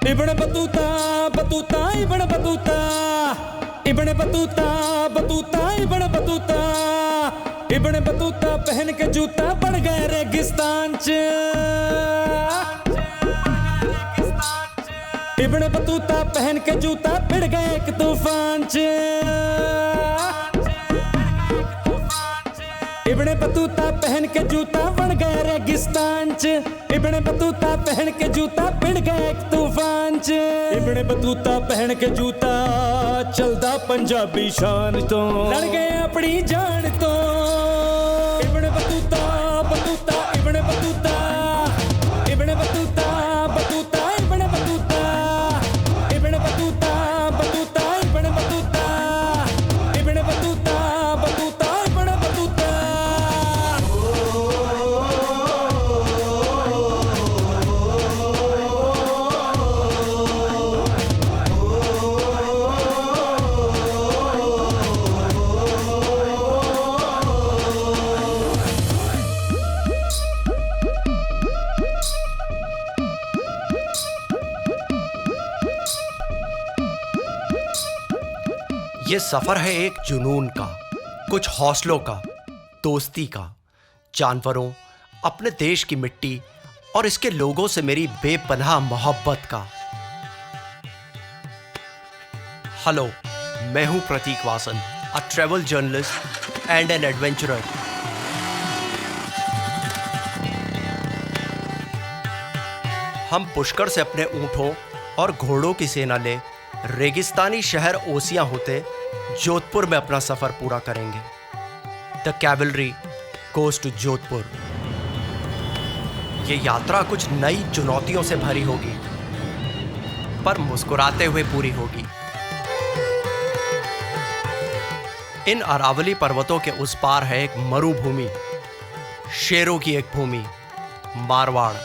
Ibn Battuta Battuta Ibn Battuta Ibn Battuta Battuta Ibn Battuta Ibn Battuta पहन के जूता पड़ गए रेगिस्तान च। इब्न बतूता पहन के जूता पड़ गए एक तूफान च। इब्न बतूता पहन के जूता बन गए रेगिस्तान च। इब्न बतूता पहन के जूता पड़ गए एक तूफान च। इब्न बतूता पहन के जूता चलदा पंजाबी शान तो लड़ गए अपनी जान तो। Ibn Battuta Battuta Ibn Battuta Ibn Battuta Battuta Ibn Battuta Ibn Battuta Battuta Ibn Battuta Ibn Battuta Battuta Ibn Battuta. ये सफर है एक जुनून का, कुछ हौसलों का, दोस्ती का, जानवरों, अपने देश की मिट्टी और इसके लोगों से मेरी बेपनाह मोहब्बत का। हेलो, मैं हूं Prateek Vasan, a travel journalist and an adventurer. हम पुष्कर से अपने ऊंटों और घोड़ों की सेना ले रेगिस्तानी शहर ओसिया होते जोधपुर में अपना सफर पूरा करेंगे। The cavalry goes to Jodhpur. ये यात्रा कुछ नई चुनौतियों से भरी होगी, पर मुस्कुराते हुए पूरी होगी। इन अरावली पर्वतों के उस पार है एक मरुभूमि, शेरों की एक भूमि, मारवाड़।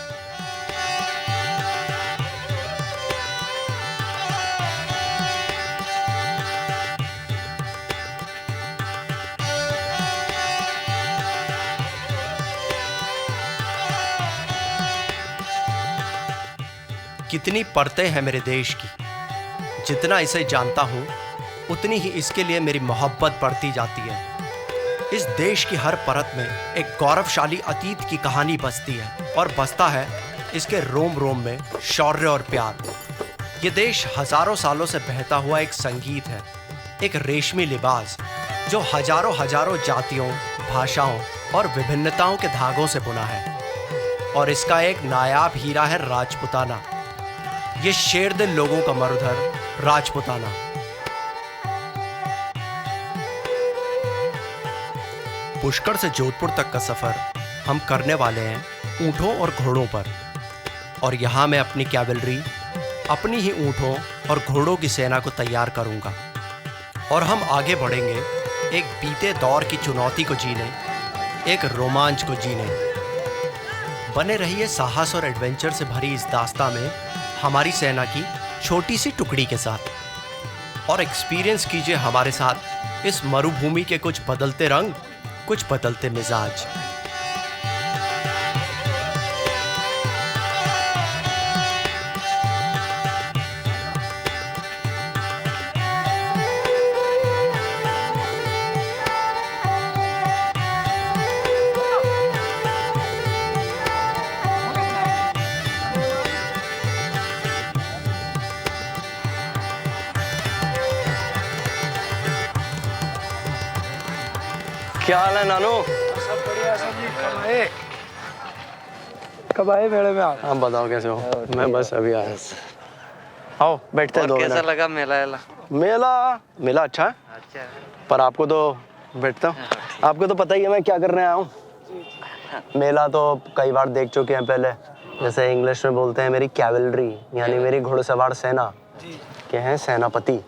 कितनी परतें हैं मेरे देश की, जितना इसे जानता हूं उतनी ही इसके लिए मेरी मोहब्बत बढ़ती जाती है। इस देश की हर परत में एक गौरवशाली अतीत की कहानी बसती है और बसता है इसके रोम रोम में शौर्य और प्यार। ये देश हजारों सालों से बहता हुआ एक संगीत है, एक रेशमी लिबास जो हजारों हजारों जातियों, भाषाओं और विभिन्नताओं के धागों से बुना है। और इसका एक नायाब हीरा है राजपुताना, ये शेर दिल लोगों का मरुधर राजपुताना। पुष्कर से जोधपुर तक का सफर हम करने वाले हैं ऊंटों और घोड़ों पर। और यहाँ मैं अपनी कैवलरी, अपनी ही ऊंटों और घोड़ों की सेना को तैयार करूंगा और हम आगे बढ़ेंगे एक बीते दौर की चुनौती को जीने, एक रोमांच को जीने। बने रहिए साहस और एडवेंचर से भरी इस दास्तां में हमारी सेना की छोटी सी टुकड़ी के साथ, और एक्सपीरियंस कीजिए हमारे साथ इस मरुभूमि के कुछ बदलते रंग, कुछ बदलते मिजाज। क्या हाल है नानू? सब बढ़िया सब जी। कब आए मेले में आप? बताओ कैसे हो? मैं बस अभी आया। आओ बैठते हैं। दो कैसा मिनट। लगा मेला? मेला अच्छा है, अच्छा है। पर आपको तो बैठता हूँ, आपको तो पता ही है मैं क्या करने आया हूँ। मेला तो कई बार देख चुके हैं पहले, जैसे इंग्लिश में बोलते हैं मेरी कैवलरी, यानी मेरी घुड़सवार सेना के हैं सेनापति।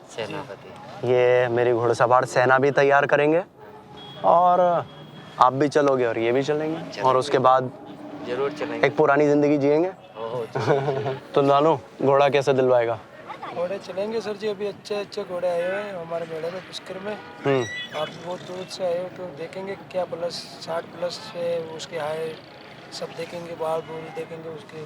ये मेरी घुड़सवार सेना भी तैयार करेंगे और आप भी चलोगे और ये भी चलेंगे और उसके बाद जरूर चलेंगे, एक पुरानी जिंदगी जिएंगे। तो नानू घोड़ा कैसे दिलवाएगा? घोड़े चलेंगे सर जी, अभी अच्छे अच्छे घोड़े आए हुए हैं हमारे मेले में पुष्कर में। आप बहुत दूर से आए हो तो देखेंगे क्या प्लस 60 प्लस से उसके हाइट सब देखेंगे, बाल बूल देखेंगे उसके,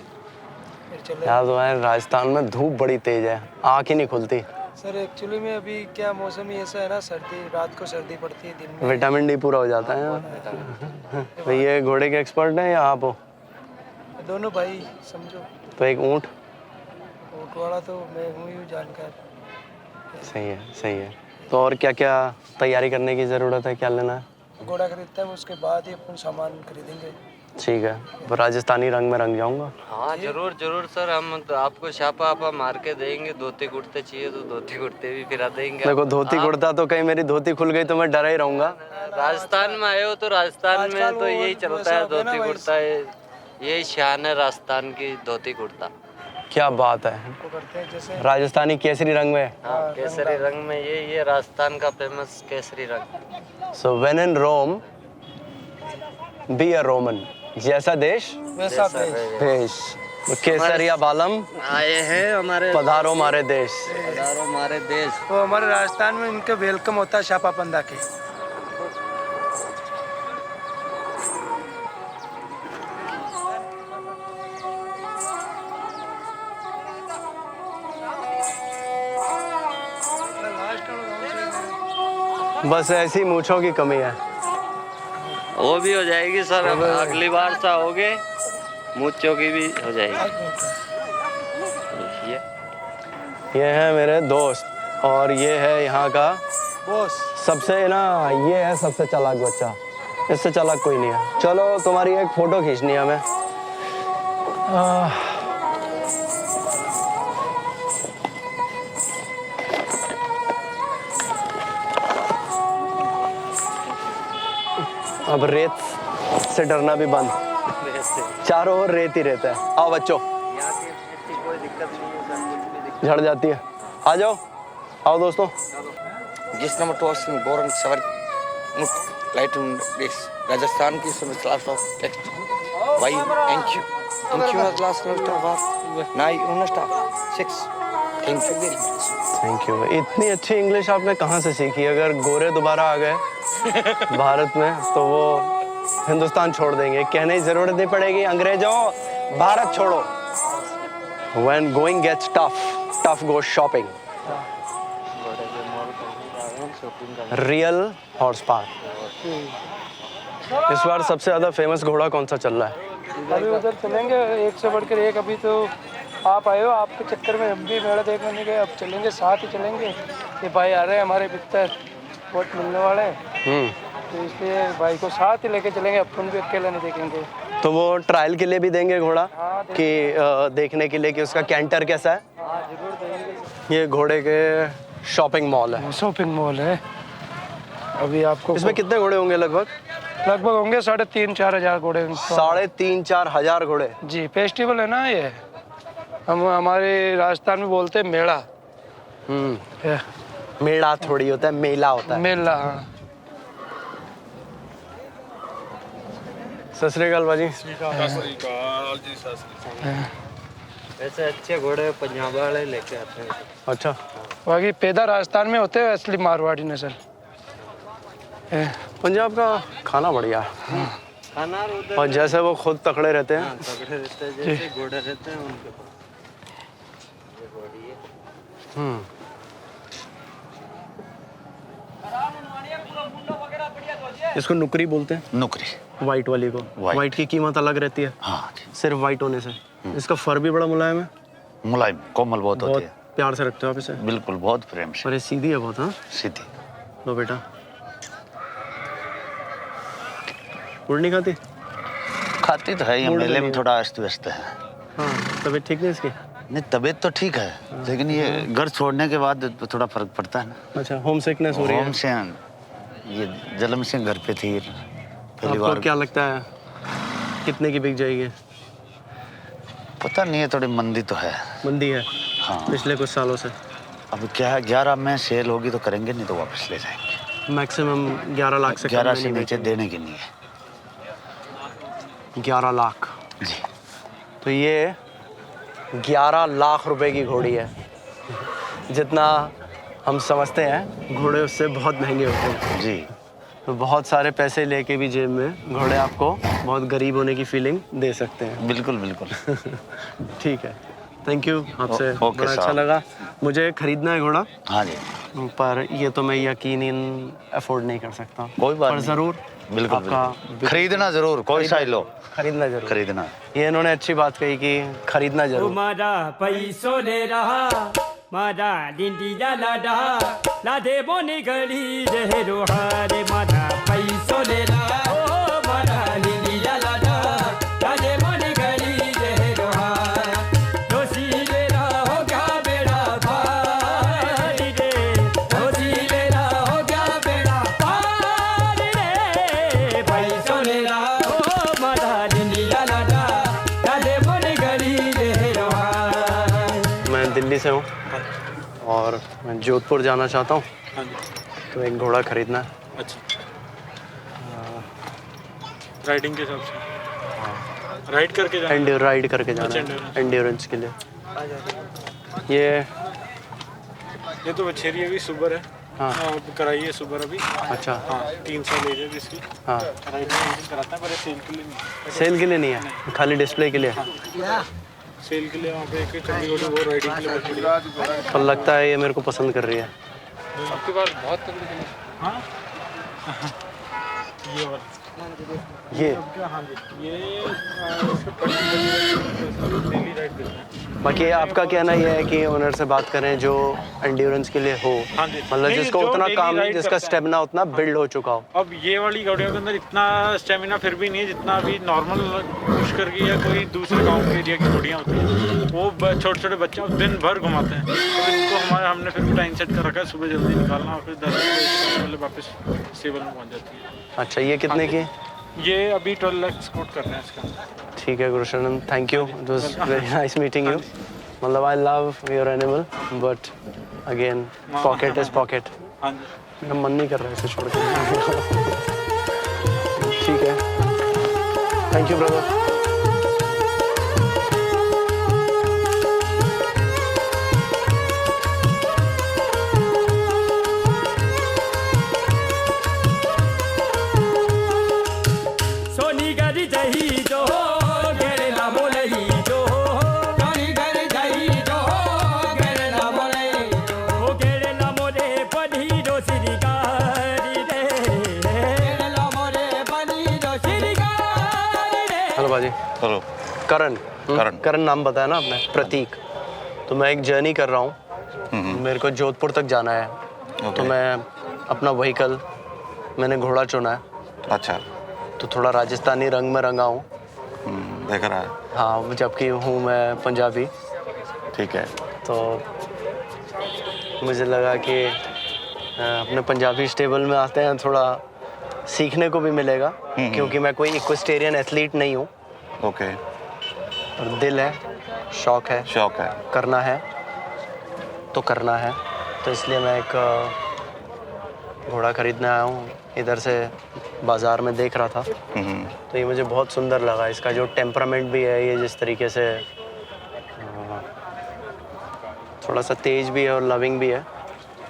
फिर चले। यार तुम्हारे राजस्थान में धूप बड़ी तेज है, आँख ही नहीं खुलती। सर एक्चुअली में अभी क्या मौसम ही ऐसा है ना, सर्दी रात को सर्दी पड़ती है, दिन में विटामिन डी पूरा हो जाता है यहाँ। तो ये घोड़े के एक्सपर्ट हैं या आप हो? दोनों भाई समझो। तो एक ऊँट। ऊँट वाला तो मैं हूँ ही जानकार। सही है, सही है। तो और क्या क्या तैयारी करने की ज़रूरत है, क्या लेना है? घोड़ा खरीदता है, उसके बाद ही अपन सामान खरीदेंगे। ठीक है, तो राजस्थानी रंग में रंग जाऊंगा। हाँ जरूर जरूर सर, हम तो आपको छापा आपा मार के देंगे। धोती कुर्ते चाहिए तो धोती कुर्ते भी फिरा देंगे। देखो धोती कुर्ता तो कहीं मेरी धोती खुल गई तो मैं डरा ही रहूंगा। राजस्थान में आए हो तो राजस्थान में तो यही चलता है, धोती कुर्ता। यही शान है राजस्थान की, धोती कुर्ता। क्या बात है, वो करते हैं जैसे राजस्थानी केसरी रंग में। हाँ केसरी रंग में, ये राजस्थान का फेमस केसरी रंग। So when in Rome be a Roman, जैसा देश वैसा भेष। भेष। तो केसरिया बालम आए हैं हमारे, पधारो हमारे देश। पधारो हमारे देश। तो हमारे राजस्थान में इनका वेलकम होता है छापा पंदा के। बस ऐसी मूंछों की कमी है। वो भी हो जाएगी सर, अब अगली बार सा होगे, मूंछों की भी हो जाएगी। ये है मेरे दोस्त और ये है यहाँ का बॉस। सबसे ना, ये है सबसे चालाक बच्चा, इससे चालाक कोई नहीं है। चलो तुम्हारी एक फोटो खींचनी है हमें। अब रेत से डरना भी बंद, चारों ओर रेत ही रहता है। आओ बच्चों, कोई दिक्कत नहीं है सर, कुछ भी दिक्कत। झड़ जाती है। आ जाओ, आओ दोस्तों। जिस नंबर टू ऑस्टिन बोरन सवर मुट लाइट दिस राजस्थान की सब class of text why thank you class number of nine उनस्टा 6 thank you very much. Thank you. इतनी अच्छी इंग्लिश आपने कहाँ से सीखी? अगर गोरे दोबारा आ गए भारत में तो वो हिंदुस्तान छोड़ देंगे, कहने की जरूरत नहीं पड़ेगी, अंग्रेजों भारत छोड़ो। When going gets tough, tough goes shopping. Real horse park. इस बार सबसे ज्यादा फेमस घोड़ा कौन सा चल रहा है? अभी उधर चलेंगे, एक से बढ़कर एक। अभी तो आप आए हो, आपके चक्कर में हम भी मेला देखने नहीं गए। अब चलेंगे, साथ ही चलेंगे। ये भाई आ रहे हैं हमारे मित्र, वोट मिलने वाले हैं, तो इसलिए भाई को साथ ही लेके चलेंगे। अपन भी अकेला नहीं देखेंगे। तो वो ट्रायल के लिए भी देंगे घोड़ा हाँ, कि देखने के लिए कि उसका कैंटर कैसा है? हाँ जरूर देंगे। ये घोड़े के शॉपिंग मॉल है। शॉपिंग मॉल है। अभी आपको इसमें कितने घोड़े होंगे लगभग? लगभग होंगे 3,500-4 हजार घोड़े। 3,500-4 हजार घोड़े। जी, फेस्टिवल है ना ये, हम हमारे राजस्थान में बोलते हैं मेला। मेला थोड़ी होता है, मेला होता है। मेला, हाँ। सत श्री अकाल बाजी। वैसे अच्छे घोड़े पंजाब वाले लेके आते हैं। अच्छा, बाकी पैदा राजस्थान में होते हैं, असली मारवाड़ी नस्ल। पंजाब का खाना बढ़िया है। खाना उधर और जैसे वो खुद तकड़े रहते हैं। हाँ, तगड़े रहते हैं, जैसे घोड़े रहते हैं उनके पास। ये घोड़ी है। इसको नुकरी बोलते हैं, नौकरी वाइट वाली को। वाइट की कीमत अलग रहती है। हाँ सिर्फ वाइट होने से। इसका फर भी बड़ा मुलायम है। मुलायम कोमल बहुत बहुत होती है, प्यार से रखते हो आप इसे। बिल्कुल बहुत प्रेम से और ये सीधी है बहुत। हाँ, सीधी। लो बेटा, गुड़ नहीं खाती? खाती तो है, ये मूड में मेले में नहीं थोड़ा अस्त व्यस्त है। हाँ, तबीयत ठीक नहीं इसकी? नहीं तबीयत तो ठीक है, लेकिन ये घर छोड़ने के बाद थोड़ा फर्क पड़ता है ना। अच्छा, होम सिकनेस हो रही होम है। से ये जलम सिंह घर पे थी पहली आपको बार। क्या लगता है कितने की बिक जाएगी? पता नहीं है, थोड़ी मंदी तो है। मंदी है हाँ पिछले कुछ सालों से। अब क्या है, 11 में सेल होगी तो करेंगे, नहीं तो वापस ले जाएंगे। मैक्सिमम 11 लाख से 11 कम से में नीचे नहीं देने की नहीं है। 11 लाख। जी तो ये 11 लाख रुपए की घोड़ी है। जितना हम समझते हैं घोड़े उससे बहुत महंगे होते हैं। जी। तो बहुत सारे पैसे लेके भी जेब में घोड़े आपको बहुत गरीब होने की फीलिंग दे सकते हैं। बिल्कुल बिल्कुल। ठीक है, थैंक यू, आपसे ओके बड़ा अच्छा साहब। लगा। मुझे खरीदना है घोड़ा, हाँ जी, पर ये तो मैं यकीनन अफोर्ड नहीं कर सकता। कोई बात पर नहीं। ज़रूर बिल्कुल आपका बिल्कुल। खरीदना जरूर, कोई सा ही लो, खरीदना जरूर। खरीदना। ये इन्होंने अच्छी बात कही कि खरीदना जरूर। मारा पैसो ले रहा मारा डिंडिया लाडा लादे बोनी गली रे रोहारे मारा पैसो ले रहा ओ मारा डिंडिया लाडा लादे बोनी गली रे रोहार दोषी ले रहा हो गया बेड़ा पार रे दोषी ले रहा हो गया बेड़ा पार रे पैसो ले रहा ओ मारा डिंडिया लाडा लादे बोनी गली रे रोहार। मैं दिल्ली से हूँ और मैं जोधपुर जाना चाहता हूँ, तो एक घोड़ा खरीदना है। अच्छा, राइडिंग के हिसाब से राइड करके जाना। राइड करके जाना है, endurance। एंड्योरेंस के लिए। ये तो बछेरी अभी सुबर है। हाँ। अब कराइए सुबर अभी। अच्छा, हाँ, 3 साल एज है जिसकी। हाँ, राइडिंग कराता है पर ये सेल के लिए नहीं। सेल के लिए नहीं है, खाली डिस्प्ले के लिए। सेल के लिए वहाँ पे एक चंडीगढ़ में वो राइडिंग के लिए बछेरी है। पर लगता है ये मेरे को पसंद कर रही है। आपके पास बहुत तगड़ी चीज़। हाँ ये वाला। ये हाँ जी, ये इसका 20 डेली राइड देते हैं। बाकी आपका कहना ये है कि ओनर से बात करें जो एंड्योरेंस के लिए हो, हाँ जी। मतलब नहीं, जिसको जो उतना daily काम, ride जिसका करता है। स्टेमिना उतना बिल्ड हो चुका हो। अब ये वाली गाड़ियों के अंदर इतना स्टेमिना फिर भी नहीं है जितना अभी नॉर्मल पुष्कर की या कोई दूसरे गांव के एरिया की गाड़ियाँ होती हैं। वो छोटे छोटे बच्चे दिन भर घुमाते हैं, तो इनको हमने फिर टाइम सेट कर रखा है, सुबह जल्दी निकालना और फिर 10 बजे पहले वापस स्टेबल में पहुँच जाती है। अच्छा, ये कितने की? ये अभी 12 लाख कोट कर रहे हैं इसका। ठीक है Gursharan, thank you, it was very nice meeting you. मतलब I love your animal but again pocket is pocket. हाँ जी, मेरा मन नहीं कर रहा है इसे छोड़ के। ठीक है, थैंक यू ब्रदर। सोनी गरी जही जो गेरे ना बोलही जो सोनी गरी जही जो गेरे ना बोले ओ गेरे ना मोरे पढ़ी दो श्रीगारी रे गेरे ना मोरे पढ़ी दो श्रीगारी रे। हेलो बाजी। हेलो। करण। करण। करण नाम बताया ना आपने? प्रतीक। तो मैं एक जर्नी कर रहा हूँ, मेरे को जोधपुर तक जाना है। तो मैं अपना व्हीकल, मैंने घोड़ा चुना है, अच्छा, तो थोड़ा राजस्थानी रंग में रंगा हूँ। देख रहा है। हाँ, जबकि हूँ मैं पंजाबी। ठीक है। तो मुझे लगा कि अपने पंजाबी स्टेबल में आते हैं, थोड़ा सीखने को भी मिलेगा, क्योंकि मैं कोई इक्वेस्टेरियन एथलीट नहीं हूँ। ओके। और दिल है, शौक है, शौक है। करना है तो करना है। तो इसलिए मैं एक घोड़ा खरीदने आया हूँ। इधर से बाज़ार में देख रहा था, तो ये मुझे बहुत सुंदर लगा। इसका जो टेम्परामेंट भी है, ये जिस तरीके से थोड़ा सा तेज भी है और लविंग भी है।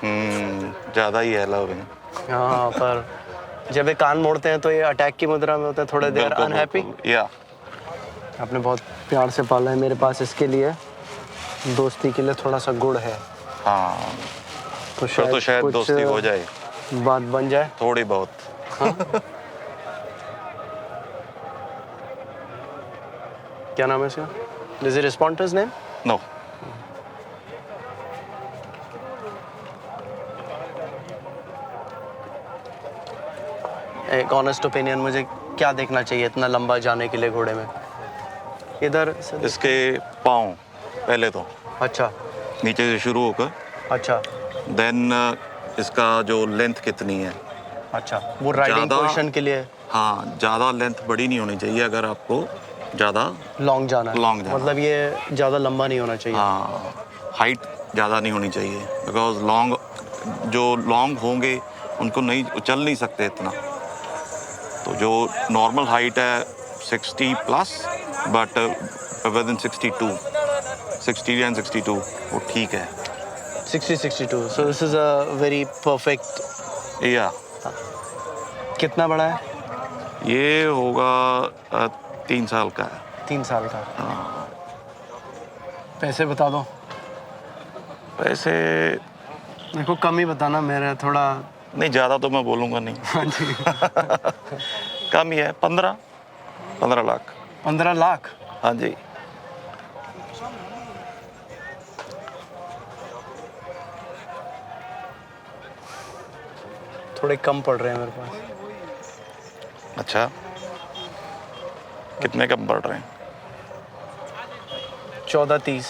ज़्यादा ही है लविंग। हाँ, पर जब ये कान मोड़ते हैं तो ये अटैक की मुद्रा में होते हैं, थोड़े देर अनहैप्पी। या आपने बहुत प्यार से पाला है। मेरे पास इसके लिए दोस्ती के लिए थोड़ा सा गुड़ है, हाँ, तो शायद कुछ दोस्ती हो जाए, बात बन जाए। थोड़ी बहुत। क्या नाम है इसका? Does he respond to his name? No. एक ऑनेस्ट ओपिनियन, मुझे क्या देखना चाहिए इतना लंबा जाने के लिए घोड़े में? इधर से इसके पाँव पहले तो अच्छा नीचे से शुरू होकर, अच्छा देन इसका जो लेंथ कितनी है। अच्छा, वो राइडिंग ज़्यादा- पोजीशन के लिए हाँ, ज़्यादा लेंथ बड़ी नहीं होनी चाहिए अगर आपको ज़्यादा। लॉन्ग जाना है। Long जाना। मतलब ये ज़्यादा लंबा नहीं होना चाहिए। हाँ, हाइट ज़्यादा नहीं होनी चाहिए, बिकॉज लॉन्ग होंगे उनको नहीं चल नहीं सकते इतना। तो जो नॉर्मल हाइट है 60 plus, but with in 60 and 62 वो ठीक है। 60-62, so this is a very perfect। या कितना बड़ा है? ये होगा 3 साल का है। 3 साल का। पैसे बता दो। वैसे मेरे को कम ही बताना, मेरा थोड़ा। नहीं, ज़्यादा तो मैं बोलूँगा नहीं। हाँ जी। कम ही है, 15 लाख। 15 लाख? हाँ जी। थोड़े कम पड़ रहे हैं मेरे पास। अच्छा, कितने कम पड़ रहे हैं? 14-30।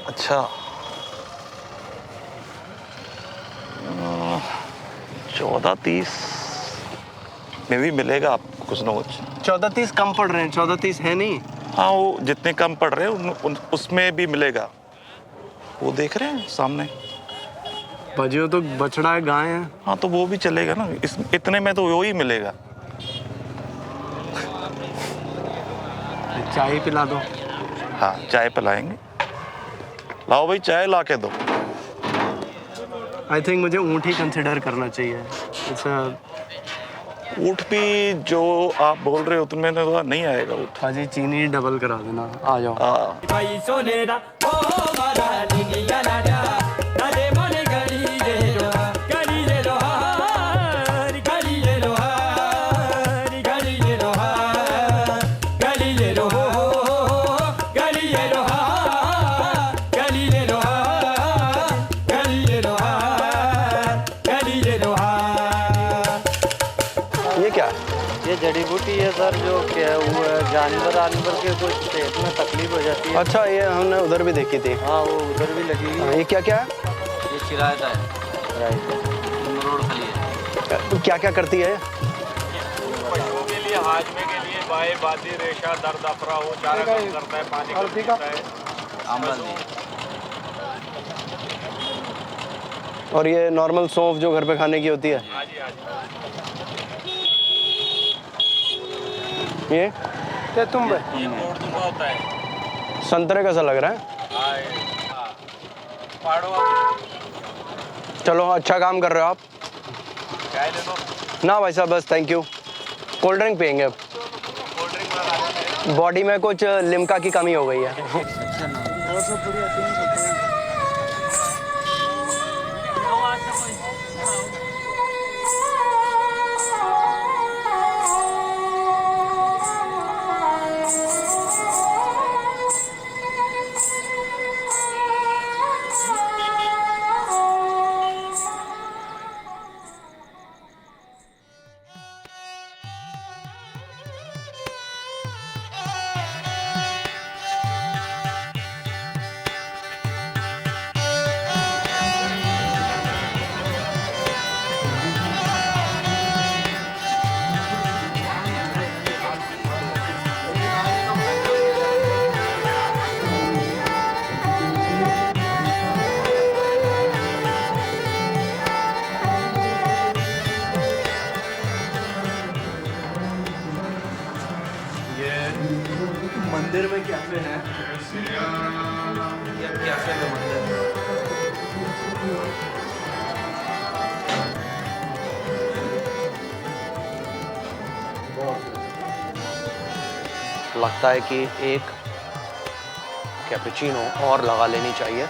अच्छा, 14-30 में भी मिलेगा आपको कुछ ना कुछ। 14-30 कम पड़ रहे हैं, 14-30 है नहीं। हाँ, वो जितने कम पड़ रहे हैं उसमें भी मिलेगा। वो देख रहे हैं सामने। बजियो तो बछड़ा है, गाय है। हाँ, तो वो भी चलेगा ना, इतने में तो वो ही मिलेगा। चाय पिला दो। हाँ, चाय पिलाएंगे। लाओ भाई, चाय ला के दो। आई थिंक मुझे ऊँट ही कंसिडर करना चाहिए। ऊँट भी जो आप बोल रहे हो उतने में तो नहीं आएगा ऊँट। भाजी चीनी डबल करा देना। आ जाओ। ये क्या है? ये जड़ी बूटी है सर, जो क्या वो जानवर के कुछ पेट में तकलीफ हो जाती है। अच्छा, ये हमने उधर भी देखी थी। हाँ, वो उधर भी लगी हुई है। ये क्या क्या है? ये चिरायता है, रोड खली है। क्या क्या करती है? पशुओं के लिए, हाजमे के लिए, बाएं बादी रेशा, दर्द अफरा हो, चारा कम करता है, पानी कम पीता है। आमल और ये नॉर्मल सौंफ जो घर पे खाने की होती है। हाँ जी, हाँ जी। ये तुम ये कोड़दुमा होता है। संतरे का सा लग रहा है। हाँ, पाड़ो आप। चलो, अच्छा काम कर रहे हो आप। चाय ले लो। ना भाई साहब, बस थैंक यू। कोल्ड ड्रिंक पियेंगे अब। कोल्ड ड्रिंक बना। बॉडी में कुछ लिम्का की कमी हो गई है। मंदिर में कैफे है। ये कैफे में मंदिर है। लगता है कि एक कैपुचिनो और लगा लेनी चाहिए।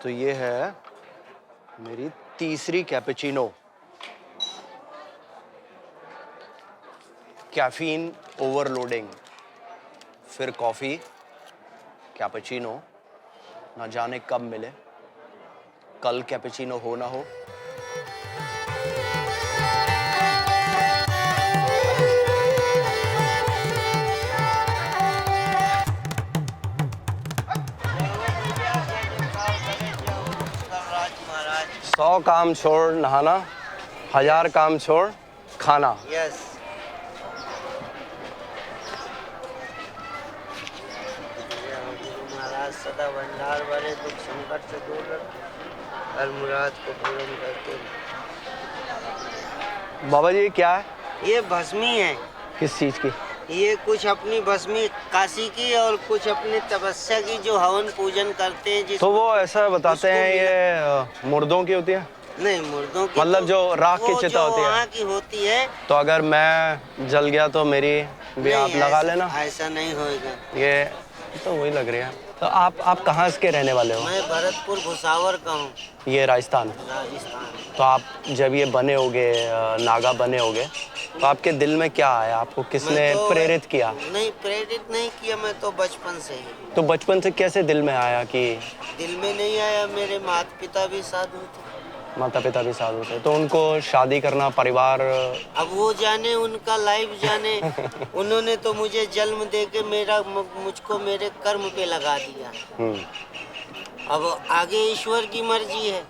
तो ये है मेरी तीसरी कैपुचिनो। कैफीन ओवरलोडिंग, फिर कॉफ़ी, कैपुचिनो, ना जाने कब मिले। कल कैपुचिनो हो ना हो। सौ काम छोड़ नहाना, 1000 काम छोड़ खाना। यस। महाराज सदा भंडार वाले दुख संकट से दूर रख, हर मुराद को पूर्ण करके बाबा जी ये क्या है? ये भस्मी है। किस चीज की? ये कुछ अपनी भस्मी काशी की और कुछ अपनी तपस्या की जो हवन पूजन करते हैं। तो वो ऐसा बताते हैं ये मुर्दों की होती है? नहीं, मुर्दों की मतलब तो, जो राख की चिता होती है वहाँ की होती है। तो अगर मैं जल गया तो मेरी भी आप लगा लेना। ऐसा नहीं होएगा। ये तो वही लग रही है। तो आप कहाँ के रहने वाले हो? मैं भरतपुर भुसावर का हूँ। ये राजस्थान। तो आप जब ये बने होगे, नागा बने होगे, तो आपके दिल में क्या आया? आपको किसने प्रेरित किया? नहीं, प्रेरित नहीं किया, मैं तो बचपन से ही। तो बचपन से कैसे दिल में आया कि? दिल में नहीं आया, मेरे माता पिता भी साधु थे। माता पिता भी साधु थे, तो उनको शादी करना, परिवार? अब वो जाने, उनका लाइफ जाने। उन्होंने तो मुझे जन्म दे के मुझको मेरे कर्म पे लगा दिया। अब आगे ईश्वर की मर्जी है।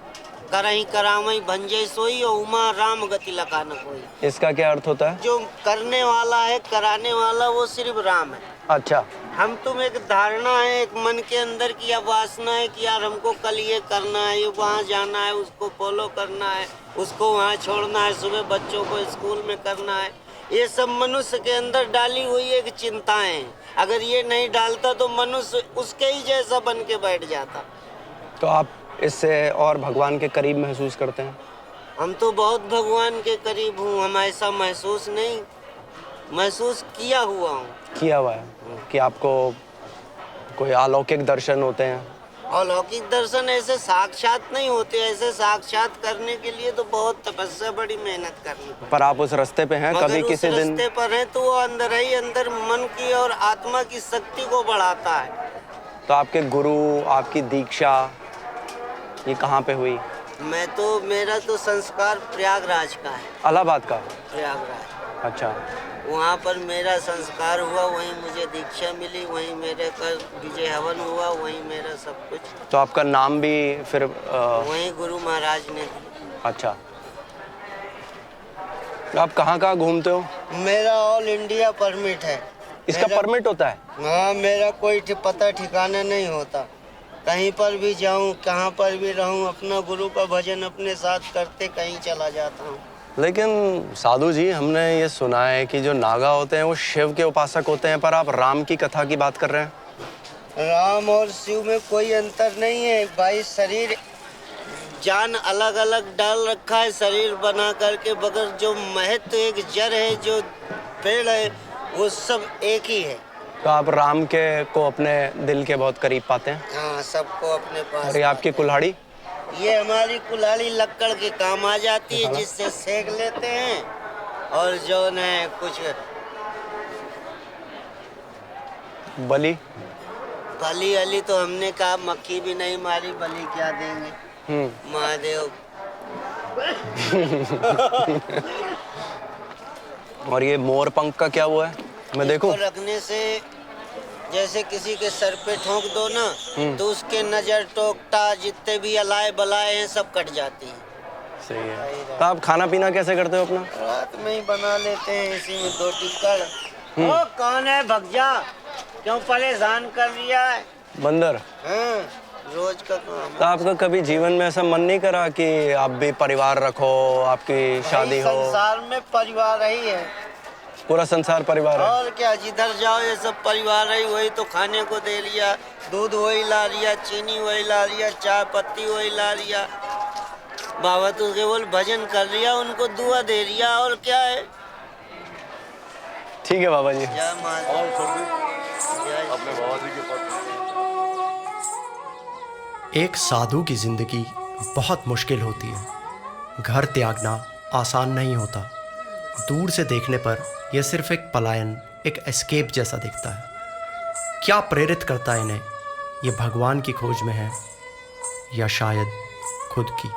करही करामई भंजय सोई और उमा राम गति लगा न कोई। इसका क्या अर्थ होता है? जो करने वाला है, कराने वाला, वो सिर्फ राम है। अच्छा। हम तुम एक धारणा है, एक मन के अंदर की वासना है कि यार हमको कल ये करना है, ये वहाँ जाना है, उसको फॉलो करना है, उसको वहाँ छोड़ना है, सुबह बच्चों को स्कूल में करना है। ये सब मनुष्य के अंदर डाली हुई एक चिंताएं हैं। अगर ये नहीं डालता तो मनुष्य उसके ही जैसा बन के बैठ जाता। तो आप इससे और भगवान के करीब महसूस करते हैं? हम तो बहुत भगवान के करीब हूँ। हम ऐसा महसूस नहीं, महसूस किया हुआ हूँ। किया हुआ है कि आपको कोई अलौकिक दर्शन होते हैं? अलौकिक दर्शन ऐसे साक्षात नहीं होते। ऐसे साक्षात करने के लिए तो बहुत तपस्या, बड़ी मेहनत करनी पड़ती। पर आप उस रास्ते पे हैं? कभी किसी दिन रास्ते पर हैं तो वो अंदर ही अंदर मन की और आत्मा की शक्ति को बढ़ाता है। तो आपके गुरु, आपकी दीक्षा ये कहाँ पे हुई? मेरा तो संस्कार प्रयागराज का है। इलाहाबाद का? प्रयागराज। अच्छा। वहाँ पर मेरा संस्कार हुआ, वहीं मुझे दीक्षा मिली, वहीं मेरे का विजय हवन हुआ, वहीं मेरा सब कुछ। तो आपका नाम भी फिर वहीं गुरु महाराज ने दिया। अच्छा। आप कहाँ घूमते हो? मेरा ऑल इंडिया परमिट है। इसका परमिट होता है? हाँ, मेरा कोई पता ठिकाना नहीं होता। कहीं पर भी जाऊँ, कहाँ पर भी रहूँ, अपना गुरु का भजन अपने साथ करते कहीं चला जाता हूँ। लेकिन साधु जी, हमने ये सुना है कि जो नागा होते हैं वो शिव के उपासक होते हैं, पर आप राम की कथा की बात कर रहे हैं। राम और शिव में कोई अंतर नहीं है भाई। शरीर जान अलग अलग डाल रखा है शरीर बना करके, मगर जो महत्व एक जड़ है, जो पेड़ है, वो सब एक ही है। तो आप राम के को अपने दिल के बहुत करीब पाते हैं? हाँ, सबको अपने पास। और ये आपकी कुल्हाड़ी? ये हमारी कुल्हाड़ी लक्कड़ के काम आ जाती है, जिससे सेक लेते हैं। और जो न कुछ बलि अली तो हमने कहा मक्खी भी नहीं मारी, बलि क्या देंगे महादेव। और ये मोर पंख का क्या हुआ है? मैं देखूं? रखने से जैसे किसी के सर पे ठोक दो ना, तो उसके नजर टोकता जितने भी अलाए बलाए हैं सब कट जाती हैं। सही है। तो आप खाना पीना कैसे करते हो अपना? रात में ही बना लेते हैं, इसी में 2 टिक्कड़। ओ कौन है? भग जा, क्यों परेशान कर दिया है? बंदर। हाँ, रोज का काम। तो आपका कभी जीवन में ऐसा मन नहीं करा कि आप भी परिवार रखो, आपकी शादी हो? संसार में परिवार ही है, पूरा संसार परिवार है। और क्या, जिधर जाओ ये सब परिवार ही। वही तो खाने को दे लिया, दूध वही ला लिया, चीनी वही ला लिया, चाय पत्ती वही ला लिया। बाबा तो केवल भजन कर लिया, उनको दुआ दे लिया, और क्या है। ठीक है बाबा जी। जय महादेव। एक साधु की जिंदगी बहुत मुश्किल होती है। घर त्यागना आसान नहीं होता। दूर से देखने पर यह सिर्फ एक पलायन, एक एस्केप जैसा दिखता है। क्या प्रेरित करता है इन्हें? ये भगवान की खोज में है या शायद खुद की?